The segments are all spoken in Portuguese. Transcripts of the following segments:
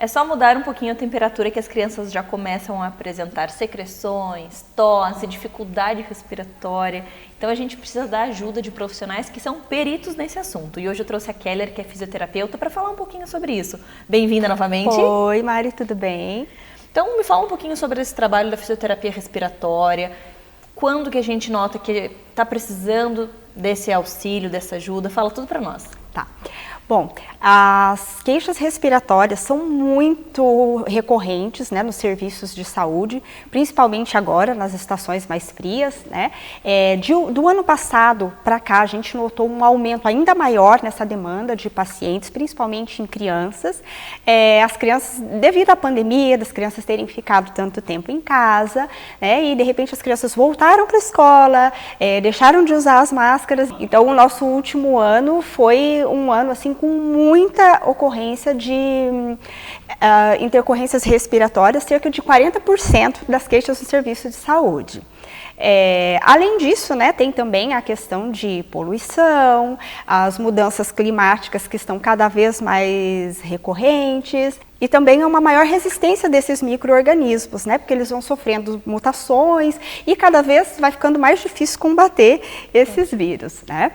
É só mudar um pouquinho a temperatura que as crianças já começam a apresentar secreções, tosse, dificuldade respiratória. Então a gente precisa da ajuda de profissionais que são peritos nesse assunto. E hoje eu trouxe a Keller, que é fisioterapeuta, para falar um pouquinho sobre isso. Bem-vinda novamente. Oi, Mari, tudo bem? Então me fala um pouquinho sobre esse trabalho da fisioterapia respiratória. Quando que a gente nota que está precisando desse auxílio, dessa ajuda? Fala tudo para nós. Tá. Bom, as queixas respiratórias são muito recorrentes, né, nos serviços de saúde, principalmente agora nas estações mais frias, né? Do ano passado para cá, a gente notou um aumento ainda maior nessa demanda de pacientes, principalmente em crianças. As crianças, devido à pandemia, das crianças terem ficado tanto tempo em casa, né, e de repente as crianças voltaram para a escola, deixaram de usar as máscaras. Então, o nosso último ano foi um ano assim com muita ocorrência de intercorrências respiratórias, cerca de 40% das queixas no serviço de saúde. Além disso, né, tem também a questão de poluição, as mudanças climáticas que estão cada vez mais recorrentes e também uma maior resistência desses micro-organismos, né, porque eles vão sofrendo mutações e cada vez vai ficando mais difícil combater esses vírus, né?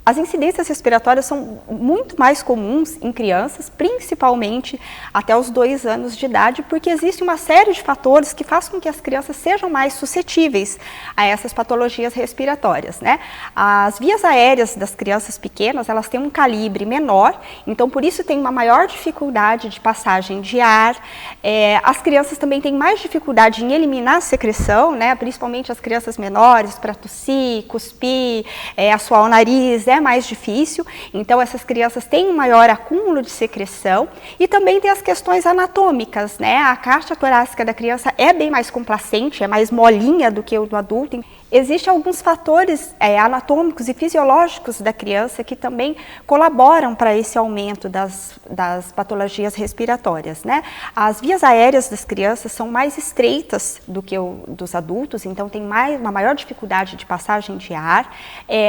As incidências respiratórias são muito mais comuns em crianças, principalmente até os 2 anos de idade, porque existe uma série de fatores que fazem com que as crianças sejam mais suscetíveis a essas patologias respiratórias, né? As vias aéreas das crianças pequenas, elas têm um calibre menor, então por isso tem uma maior dificuldade de passagem de ar. As crianças também têm mais dificuldade em eliminar a secreção, né? Principalmente as crianças menores, para tossir, cuspir, assoar o nariz, é mais difícil, então essas crianças têm um maior acúmulo de secreção e também tem as questões anatômicas, né? A caixa torácica da criança é bem mais complacente, é mais molinha do que o do adulto. Existem alguns fatores anatômicos e fisiológicos da criança que também colaboram para esse aumento das patologias respiratórias, né? As vias aéreas das crianças são mais estreitas do que dos adultos, então tem uma maior dificuldade de passagem de ar.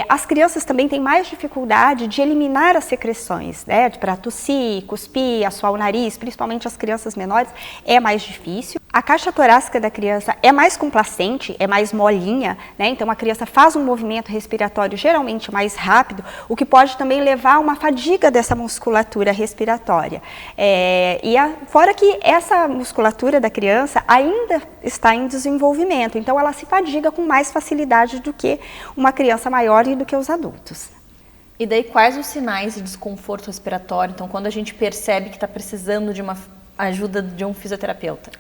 As crianças também têm mais dificuldade de eliminar as secreções, né? Para tossir, cuspir, assoar o nariz, principalmente as crianças menores, é mais difícil. A caixa torácica da criança é mais complacente, é mais molinha, né? Então a criança faz um movimento respiratório geralmente mais rápido, o que pode também levar a uma fadiga dessa musculatura respiratória. Fora que essa musculatura da criança ainda está em desenvolvimento, então ela se fadiga com mais facilidade do que uma criança maior e do que os adultos. E daí quais os sinais de desconforto respiratório? Então quando a gente percebe que está precisando de uma ajuda de um fisioterapeuta?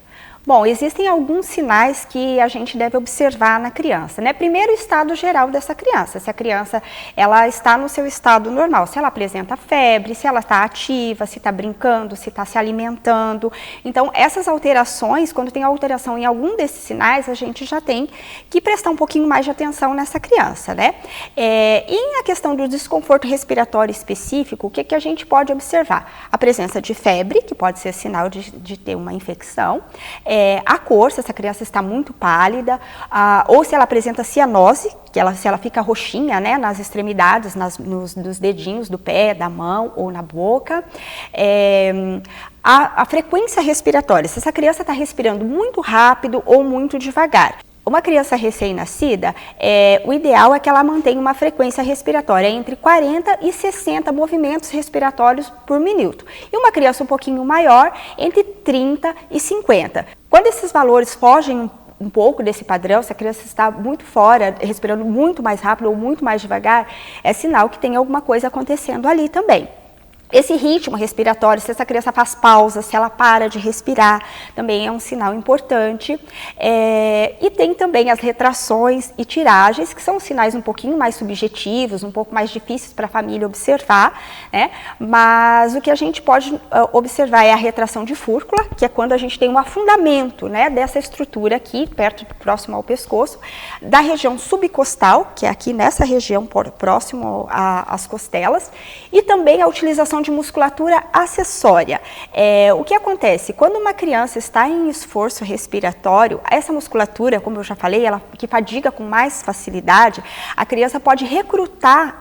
Bom, existem alguns sinais que a gente deve observar na criança, né? Primeiro, o estado geral dessa criança. Se a criança ela está no seu estado normal, se ela apresenta febre, se ela está ativa, se está brincando, se está se alimentando. Então, essas alterações, quando tem alteração em algum desses sinais, a gente já tem que prestar um pouquinho mais de atenção nessa criança, né? E a questão do desconforto respiratório específico, o que a gente pode observar? A presença de febre, que pode ser sinal de ter uma infecção. A cor, se essa criança está muito pálida, ou se ela apresenta cianose, se ela fica roxinha, né, nas extremidades, nos dedinhos do pé, da mão ou na boca. A frequência respiratória, se essa criança está respirando muito rápido ou muito devagar. Uma criança recém-nascida, o ideal é que ela mantenha uma frequência respiratória entre 40 e 60 movimentos respiratórios por minuto. E uma criança um pouquinho maior, entre 30 e 50. Quando esses valores fogem um pouco desse padrão, se a criança está muito fora, respirando muito mais rápido ou muito mais devagar, é sinal que tem alguma coisa acontecendo ali também. Esse ritmo respiratório, se essa criança faz pausa, se ela para de respirar, também é um sinal importante. E tem também as retrações e tiragens, que são sinais um pouquinho mais subjetivos, um pouco mais difíceis para a família observar, né? Mas o que a gente pode observar é a retração de fúrcula, que é quando a gente tem um afundamento, né, dessa estrutura aqui, próximo ao pescoço, da região subcostal, que é aqui nessa região próximo às costelas, e também a utilização questão de musculatura acessória. O que acontece? Quando uma criança está em esforço respiratório, essa musculatura, como eu já falei, ela que fadiga com mais facilidade, a criança pode recrutar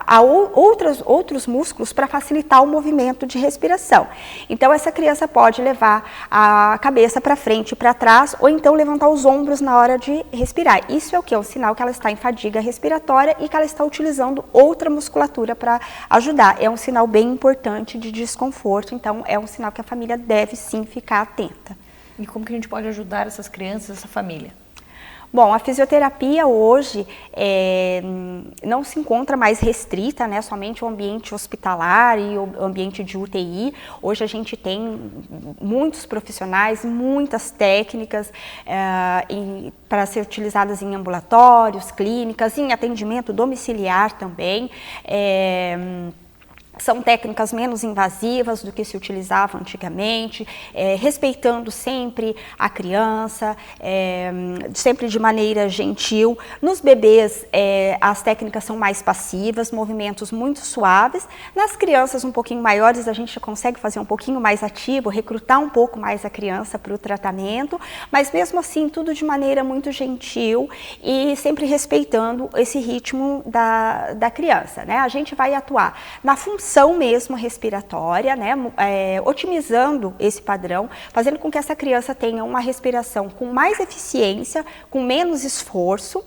outros músculos para facilitar o movimento de respiração. Então, essa criança pode levar a cabeça para frente e para trás, ou então levantar os ombros na hora de respirar. Isso é o que? É um sinal que ela está em fadiga respiratória e que ela está utilizando outra musculatura para ajudar. É um sinal bem importante de desconforto, então é um sinal que a família deve sim ficar atenta. E como que a gente pode ajudar essas crianças, essa família? Bom, a fisioterapia hoje não se encontra mais restrita, né, somente o ambiente hospitalar e o ambiente de UTI. Hoje a gente tem muitos profissionais, muitas técnicas para ser utilizadas em ambulatórios, clínicas, em atendimento domiciliar também. São técnicas menos invasivas do que se utilizava antigamente, respeitando sempre a criança, sempre de maneira gentil. Nos bebês, as técnicas são mais passivas, movimentos muito suaves. Nas crianças um pouquinho maiores, a gente consegue fazer um pouquinho mais ativo, recrutar um pouco mais a criança para o tratamento, mas mesmo assim, tudo de maneira muito gentil e sempre respeitando esse ritmo da criança, né? A gente vai atuar na função mesmo respiratória, né, otimizando esse padrão, fazendo com que essa criança tenha uma respiração com mais eficiência, com menos esforço,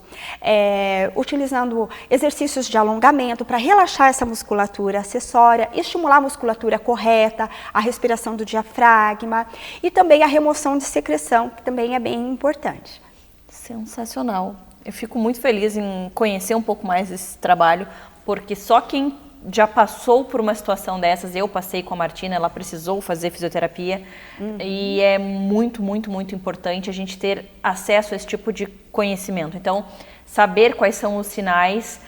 utilizando exercícios de alongamento para relaxar essa musculatura acessória, estimular a musculatura correta, a respiração do diafragma e também a remoção de secreção, que também é bem importante. Sensacional. Eu fico muito feliz em conhecer um pouco mais esse trabalho, porque só quem já passou por uma situação dessas, eu passei com a Martina, ela precisou fazer fisioterapia, e é muito, muito, muito importante a gente ter acesso a esse tipo de conhecimento. Então, saber quais são os sinais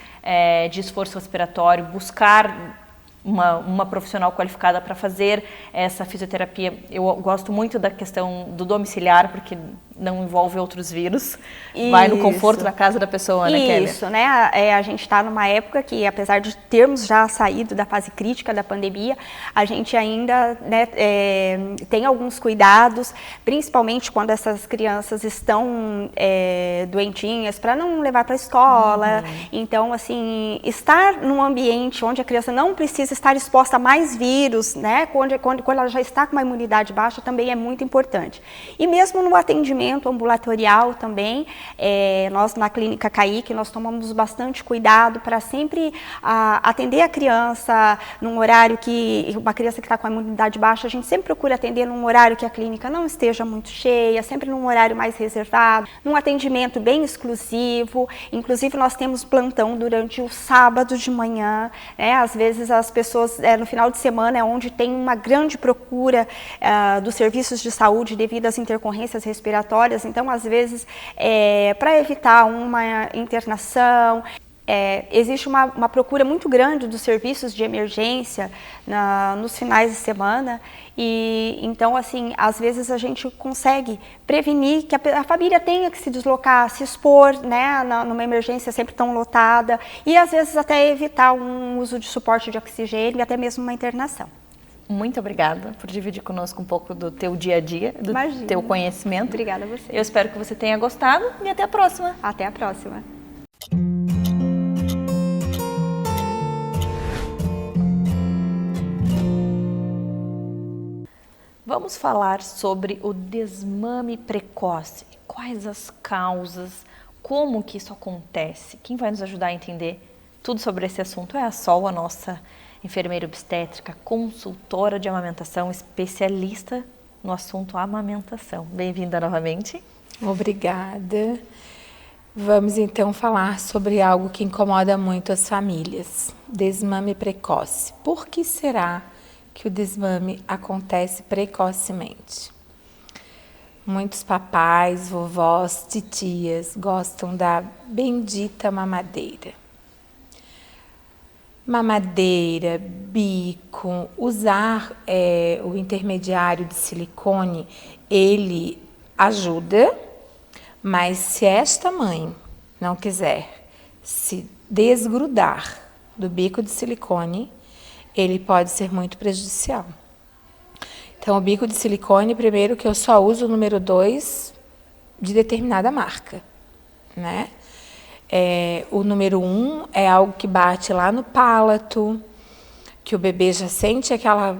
de esforço respiratório, buscar uma profissional qualificada para fazer essa fisioterapia. Eu gosto muito da questão do domiciliar, porque não envolve outros vírus. Isso. Vai no conforto da casa da pessoa, né, Kelly? Isso, né? A gente está numa época que, apesar de termos já saído da fase crítica da pandemia, a gente ainda, né, tem alguns cuidados, principalmente quando essas crianças estão doentinhas, para não levar para a escola. Então, assim, estar num ambiente onde a criança não precisa estar exposta a mais vírus, né? Quando ela já está com uma imunidade baixa, também é muito importante. E mesmo no atendimento ambulatorial também, nós na Clínica Caique, nós tomamos bastante cuidado para sempre atender a criança num horário que, uma criança que está com a imunidade baixa, a gente sempre procura atender num horário que a clínica não esteja muito cheia, sempre num horário mais reservado, num atendimento bem exclusivo. Inclusive nós temos plantão durante o sábado de manhã, né? Às vezes as pessoas, no final de semana é onde tem uma grande procura dos serviços de saúde devido às intercorrências respiratórias. Então, às vezes, para evitar uma internação, existe uma procura muito grande dos serviços de emergência nos finais de semana. E então, assim, às vezes a gente consegue prevenir que a família tenha que se deslocar, se expor, né, numa emergência sempre tão lotada, e às vezes até evitar um uso de suporte de oxigênio e até mesmo uma internação. Muito obrigada por dividir conosco um pouco do teu dia a dia, do teu conhecimento. Obrigada a você. Eu espero que você tenha gostado e até a próxima. Até a próxima. Vamos falar sobre o desmame precoce. Quais as causas, como que isso acontece? Quem vai nos ajudar a entender tudo sobre esse assunto é a Sol, a nossa enfermeira obstétrica, consultora de amamentação, especialista no assunto amamentação. Bem-vinda novamente. Obrigada. Vamos então falar sobre algo que incomoda muito as famílias, desmame precoce. Por que será que o desmame acontece precocemente? Muitos papais, vovós, titias gostam da bendita mamadeira. Mamadeira, bico, usar o intermediário de silicone, ele ajuda, mas se esta mãe não quiser se desgrudar do bico de silicone, ele pode ser muito prejudicial. Então, o bico de silicone, primeiro que eu só uso o número 2 de determinada marca, né? O número 1 é algo que bate lá no palato, que o bebê já sente aquela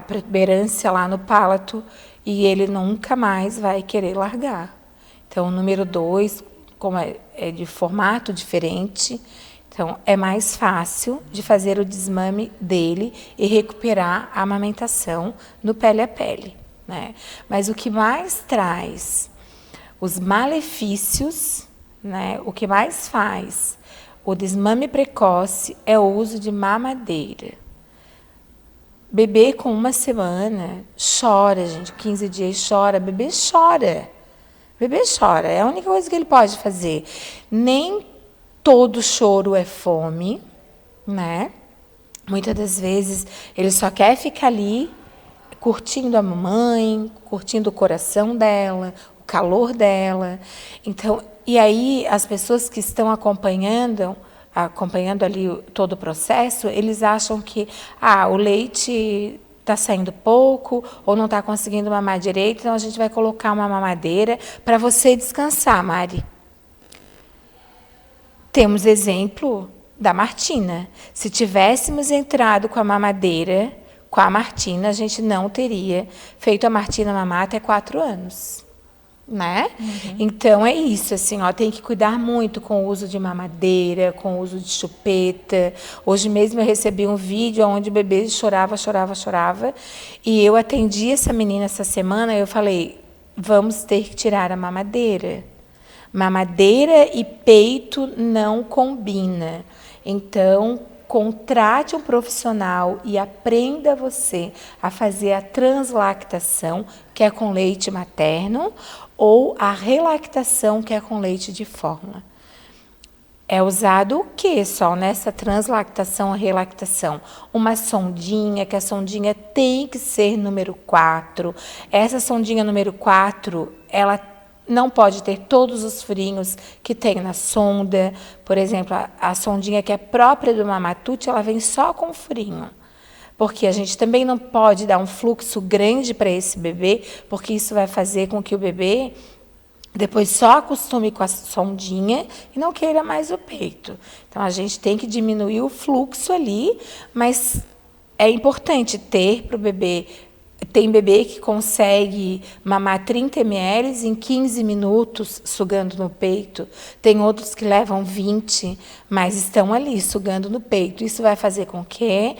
protuberância lá no palato e ele nunca mais vai querer largar. Então, o número 2, como é de formato diferente, então é mais fácil de fazer o desmame dele e recuperar a amamentação no pele a pele, né? Mas o que mais traz os malefícios, né, o que mais faz o desmame precoce é o uso de mamadeira. Bebê com 1 semana chora, gente, 15 dias chora, bebê chora. Bebê chora, é a única coisa que ele pode fazer. Nem todo choro é fome, né? Muitas das vezes ele só quer ficar ali curtindo a mamãe, curtindo o coração dela, o calor dela. Então, e aí as pessoas que estão acompanhando ali todo o processo, eles acham que o leite está saindo pouco ou não está conseguindo mamar direito, então a gente vai colocar uma mamadeira para você descansar, Mari. Temos exemplo da Martina. Se tivéssemos entrado com a mamadeira, com a Martina, a gente não teria feito a Martina mamar até 4 anos. Né? Uhum. Então, é isso, assim, tem que cuidar muito com o uso de mamadeira, com o uso de chupeta. Hoje mesmo eu recebi um vídeo onde o bebê chorava, e eu atendi essa menina essa semana e eu falei, vamos ter que tirar a mamadeira. Mamadeira e peito não combina. Então, contrate um profissional e aprenda você a fazer a translactação, que é com leite materno, ou a relactação, que é com leite de fórmula. É usado o que só nessa translactação ou relactação? Uma sondinha, que a sondinha tem que ser número 4. Essa sondinha número 4, ela não pode ter todos os furinhos que tem na sonda. Por exemplo, a sondinha que é própria do mamatute, ela vem só com furinho. Porque a gente também não pode dar um fluxo grande para esse bebê, porque isso vai fazer com que o bebê depois só acostume com a sondinha e não queira mais o peito. Então, a gente tem que diminuir o fluxo ali, mas é importante ter para o bebê. Tem bebê que consegue mamar 30 ml em 15 minutos sugando no peito. Tem outros que levam 20, mas estão ali sugando no peito. Isso vai fazer com que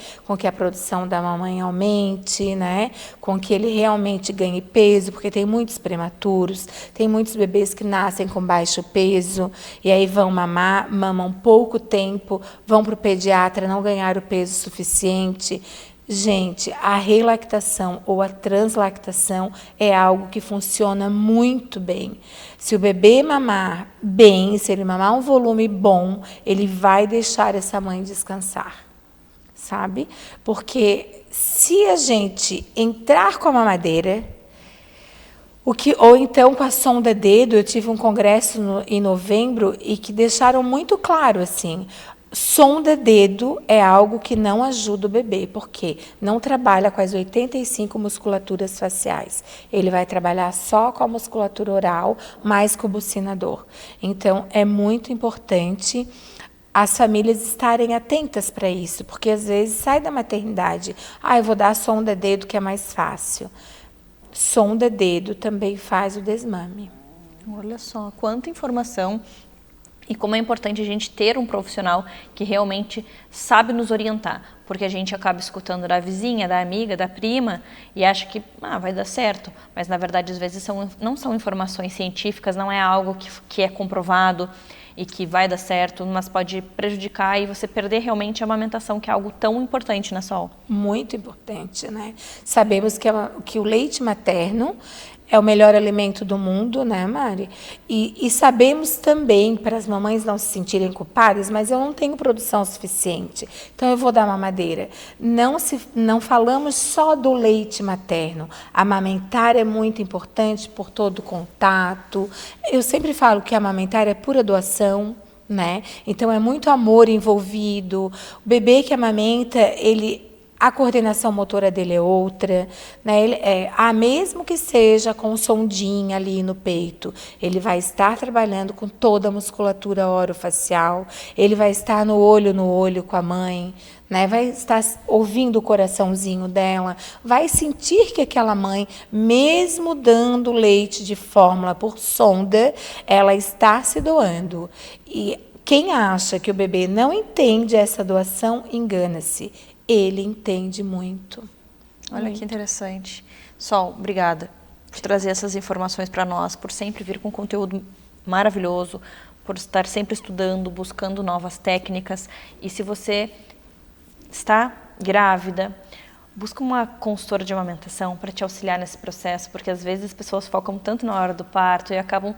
a produção da mamãe aumente, né? Com que ele realmente ganhe peso, porque tem muitos prematuros, tem muitos bebês que nascem com baixo peso e aí vão mamar, mamam pouco tempo, vão para o pediatra, não ganharam peso suficiente. Gente, a relactação ou a translactação é algo que funciona muito bem. Se o bebê mamar bem, se ele mamar um volume bom, ele vai deixar essa mãe descansar, sabe? Porque se a gente entrar com a mamadeira, ou então com a sonda dedo, eu tive um congresso em novembro e que deixaram muito claro assim, sonda dedo é algo que não ajuda o bebê, porque não trabalha com as 85 musculaturas faciais. Ele vai trabalhar só com a musculatura oral, mais com o bucinador. Então, é muito importante as famílias estarem atentas para isso, porque às vezes sai da maternidade, eu vou dar a sonda dedo que é mais fácil. Sonda dedo também faz o desmame. Olha só, quanta informação. E como é importante a gente ter um profissional que realmente sabe nos orientar, porque a gente acaba escutando da vizinha, da amiga, da prima e acha que vai dar certo, mas na verdade às vezes não são informações científicas, não é algo que é comprovado e que vai dar certo, mas pode prejudicar e você perder realmente a amamentação, que é algo tão importante, né, Sol? Muito importante, né? Sabemos que o leite materno é o melhor alimento do mundo, né, Mari? E sabemos também, para as mamães não se sentirem culpadas, mas eu não tenho produção suficiente, então eu vou dar mamadeira. Não falamos só do leite materno. Amamentar é muito importante por todo o contato. Eu sempre falo que amamentar é pura doação, né? Então é muito amor envolvido. O bebê que amamenta, a coordenação motora dele é outra, né? Mesmo que seja com sondinha ali no peito, ele vai estar trabalhando com toda a musculatura orofacial, ele vai estar no olho com a mãe, né? Vai estar ouvindo o coraçãozinho dela, vai sentir que aquela mãe, mesmo dando leite de fórmula por sonda, ela está se doando. E quem acha que o bebê não entende essa doação, engana-se. Ele entende muito. Olha que interessante. Sol, obrigada por trazer essas informações para nós, por sempre vir com conteúdo maravilhoso, por estar sempre estudando, buscando novas técnicas. E se você está grávida, busca uma consultora de amamentação para te auxiliar nesse processo, porque às vezes as pessoas focam tanto na hora do parto e acabam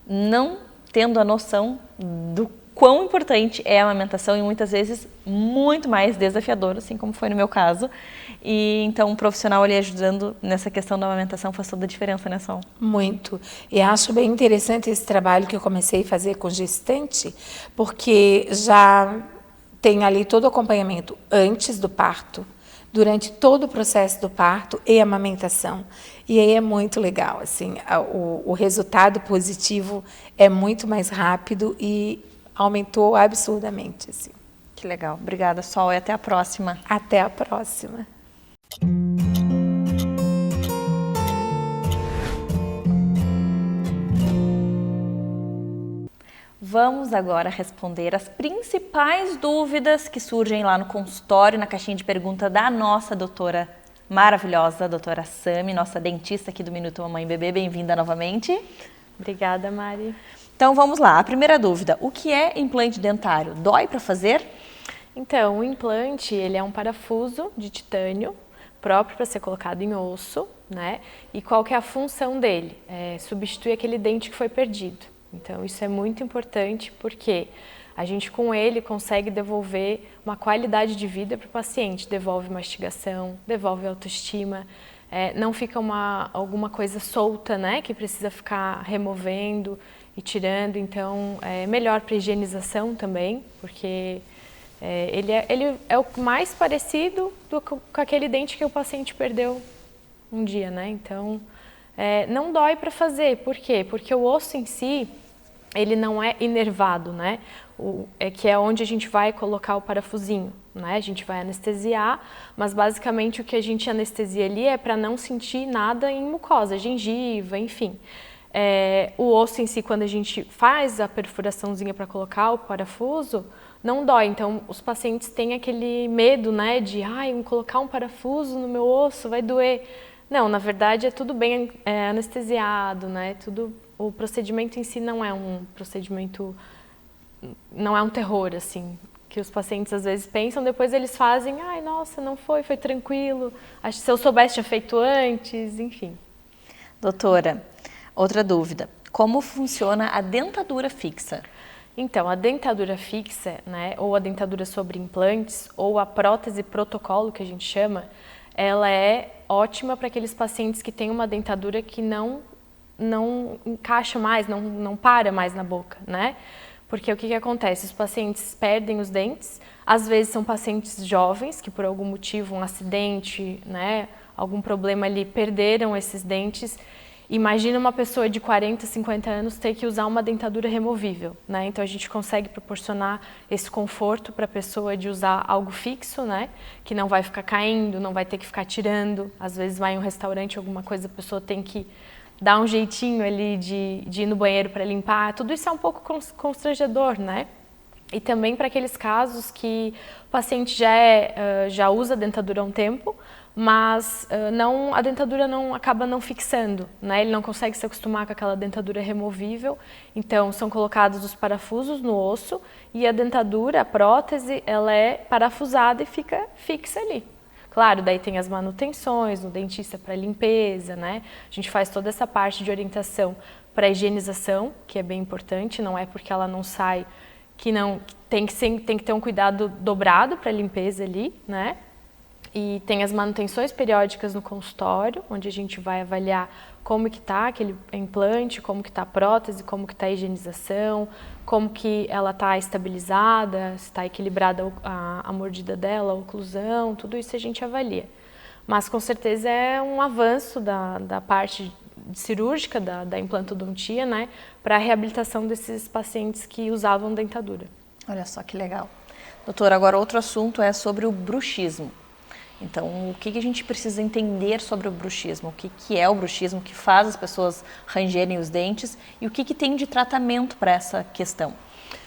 não tendo a noção do quão importante é a amamentação e muitas vezes muito mais desafiador, assim como foi no meu caso. E então um profissional ali ajudando nessa questão da amamentação faz toda a diferença, né, Sol? Muito. E acho bem interessante esse trabalho que eu comecei a fazer com gestante, porque já tem ali todo o acompanhamento antes do parto, durante todo o processo do parto e amamentação. E aí é muito legal, assim, o resultado positivo é muito mais rápido e aumentou absurdamente, assim. Que legal. Obrigada, Sol, e até a próxima. Até a próxima. Vamos agora responder as principais dúvidas que surgem lá no consultório, na caixinha de pergunta da nossa doutora maravilhosa, doutora Sami, nossa dentista aqui do Minuto Mamãe e Bebê. Bem-vinda novamente. Obrigada, Mari. Então vamos lá, a primeira dúvida, o que é implante dentário? Dói para fazer? Então, o implante, ele é um parafuso de titânio, próprio para ser colocado em osso, né? E qual que é a função dele? É substituir aquele dente que foi perdido. Então, isso é muito importante porque a gente com ele consegue devolver uma qualidade de vida para o paciente, devolve mastigação, devolve autoestima, não fica alguma coisa solta, né? Que precisa ficar removendo e tirando, então é melhor para higienização também, porque ele é o mais parecido com aquele dente que o paciente perdeu um dia, né? Então, não dói para fazer, por quê? Porque o osso em si, ele não é inervado, né? Que é onde a gente vai colocar o parafusinho, né? A gente vai anestesiar, mas basicamente o que a gente anestesia ali é para não sentir nada em mucosa, gengiva, enfim. O osso em si, quando a gente faz a perfuraçãozinha para colocar o parafuso, não dói. Então, os pacientes têm aquele medo, né, de colocar um parafuso no meu osso vai doer. Não, na verdade é tudo bem anestesiado, né? O procedimento em si não é um procedimento, não é um terror, assim, que os pacientes às vezes pensam, depois eles fazem, nossa, não foi tranquilo, acho que se eu soubesse tinha feito antes, enfim. Doutora, outra dúvida, como funciona a dentadura fixa? Então, a dentadura fixa, né, ou a dentadura sobre implantes, ou a prótese protocolo, que a gente chama, ela é ótima para aqueles pacientes que têm uma dentadura que não encaixa mais, não para mais na boca, né? Porque o que acontece? Os pacientes perdem os dentes, às vezes são pacientes jovens que por algum motivo, um acidente, né, algum problema ali, perderam esses dentes. Imagina uma pessoa de 40, 50 anos ter que usar uma dentadura removível, né? Então a gente consegue proporcionar esse conforto para a pessoa de usar algo fixo, né? Que não vai ficar caindo, não vai ter que ficar tirando. Às vezes vai em um restaurante, alguma coisa, a pessoa tem que dar um jeitinho ali de ir no banheiro para limpar. Tudo isso é um pouco constrangedor, né? E também para aqueles casos que o paciente já usa a dentadura há um tempo, mas a dentadura acaba não fixando, né? Ele não consegue se acostumar com aquela dentadura removível, então são colocados os parafusos no osso e a dentadura, a prótese, ela é parafusada e fica fixa ali. Claro, daí tem as manutenções, no dentista para limpeza, né? A gente faz toda essa parte de orientação para higienização, que é bem importante, não é porque ela não sai que tem que ter um cuidado dobrado para a limpeza ali, né? E tem as manutenções periódicas no consultório, onde a gente vai avaliar como que está aquele implante, como que está a prótese, como que está a higienização, como que ela está estabilizada, se está equilibrada a mordida dela, a oclusão, tudo isso a gente avalia. Mas com certeza é um avanço da parte cirúrgica da implantodontia, né, para a reabilitação desses pacientes que usavam dentadura. Olha só que legal. Doutora, agora outro assunto é sobre o bruxismo. Então, o que a gente precisa entender sobre o bruxismo? O que é o bruxismo? O que faz as pessoas rangerem os dentes? E o que tem de tratamento para essa questão?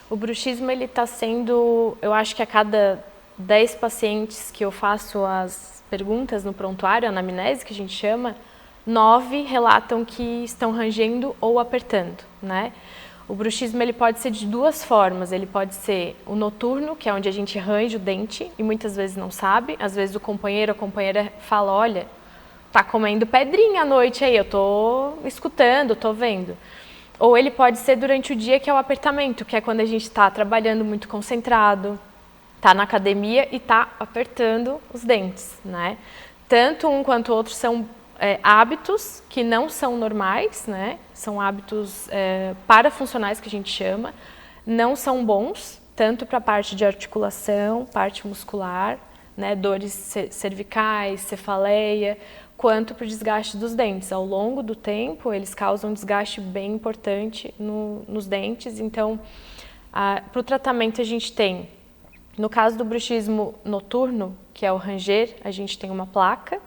O bruxismo, ele está sendo, eu acho que a cada 10 pacientes que eu faço as perguntas no prontuário, a anamnese que a gente chama, 9 relatam que estão rangendo ou apertando, né? O bruxismo ele pode ser de duas formas, ele pode ser o noturno, que é onde a gente range o dente e muitas vezes não sabe, às vezes o companheiro ou a companheira fala, olha, tá comendo pedrinha à noite aí, eu tô escutando, tô vendo. Ou ele pode ser durante o dia, que é o apertamento, que é quando a gente está trabalhando muito concentrado, tá na academia e tá apertando os dentes, né? Tanto um quanto o outro são hábitos que não são normais, né? São hábitos parafuncionais que a gente chama, não são bons, tanto para a parte de articulação, parte muscular, né? Dores cervicais, cefaleia, quanto para o desgaste dos dentes. Ao longo do tempo, eles causam um desgaste bem importante nos dentes. Então, para o tratamento a gente tem, no caso do bruxismo noturno, que é o ranger, a gente tem uma placa,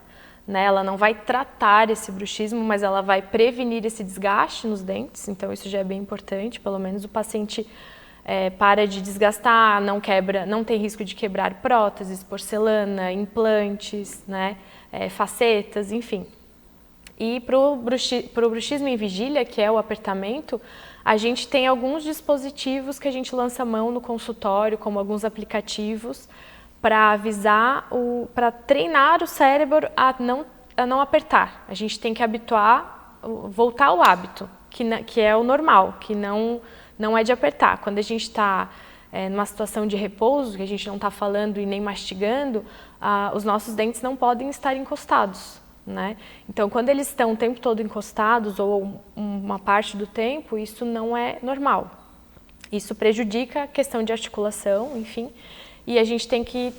né? Ela não vai tratar esse bruxismo, mas ela vai prevenir esse desgaste nos dentes, então isso já é bem importante, pelo menos o paciente para de desgastar, não quebra, não tem risco de quebrar próteses, porcelana, implantes, né? Facetas, enfim. E para o bruxismo em vigília, que é o apertamento, a gente tem alguns dispositivos que a gente lança a mão no consultório, como alguns aplicativos, para avisar, para treinar o cérebro a não apertar. A gente tem que habituar, voltar ao hábito, que é o normal, que não é de apertar. Quando a gente está numa situação de repouso, que a gente não está falando e nem mastigando, os nossos dentes não podem estar encostados, né? Então, quando eles estão o tempo todo encostados ou uma parte do tempo, isso não é normal. Isso prejudica a questão de articulação, enfim. E a gente tem que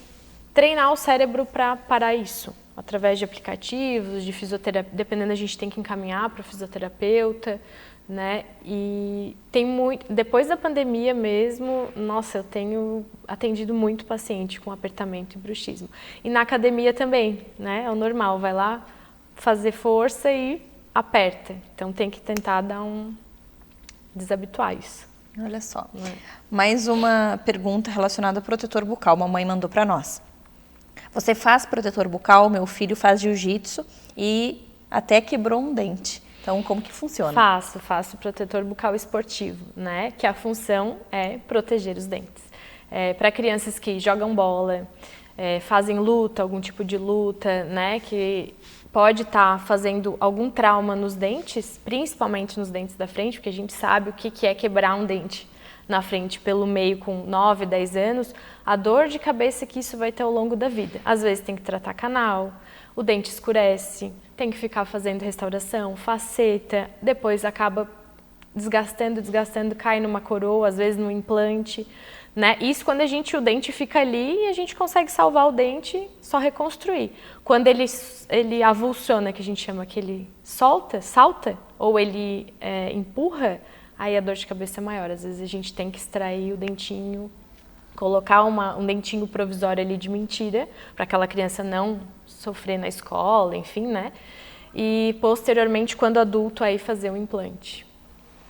treinar o cérebro para parar isso, através de aplicativos, de fisioterapia, dependendo a gente tem que encaminhar para o fisioterapeuta, né? E tem muito, depois da pandemia mesmo, nossa, eu tenho atendido muito paciente com apertamento e bruxismo. E na academia também, né? É o normal, vai lá fazer força e aperta. Então tem que tentar desabituar isso. Olha só, mais uma pergunta relacionada ao protetor bucal, mamãe mandou para nós. Você faz protetor bucal, meu filho faz jiu-jitsu e até quebrou um dente. Então, como que funciona? Faço protetor bucal esportivo, né? Que a função é proteger os dentes. Para crianças que jogam bola, fazem luta, algum tipo de luta, né? Que pode estar fazendo algum trauma nos dentes, principalmente nos dentes da frente, porque a gente sabe o que é quebrar um dente na frente pelo meio com 9, 10 anos, a dor de cabeça que isso vai ter ao longo da vida. Às vezes tem que tratar canal, o dente escurece, tem que ficar fazendo restauração, faceta, depois acaba desgastando, cai numa coroa, às vezes no implante, né? Isso quando o dente fica ali e a gente consegue salvar o dente, só reconstruir. Quando ele avulsiona, que a gente chama que ele salta, ou ele empurra, aí a dor de cabeça é maior. Às vezes a gente tem que extrair o dentinho, colocar um dentinho provisório ali de mentira, para aquela criança não sofrer na escola, enfim, né? E posteriormente, quando adulto, aí fazer um implante.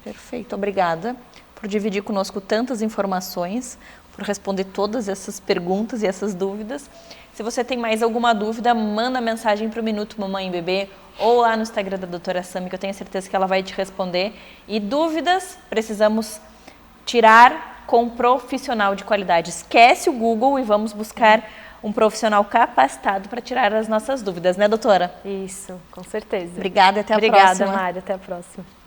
Perfeito, obrigada por dividir conosco tantas informações, por responder todas essas perguntas e essas dúvidas. Se você tem mais alguma dúvida, manda mensagem para o Minuto Mamãe e Bebê ou lá no Instagram da doutora Sami, que eu tenho certeza que ela vai te responder. E dúvidas precisamos tirar com um profissional de qualidade. Esquece o Google e vamos buscar um profissional capacitado para tirar as nossas dúvidas, né, doutora? Isso, com certeza. Obrigada e até a próxima. Obrigada, Mari. Até a próxima.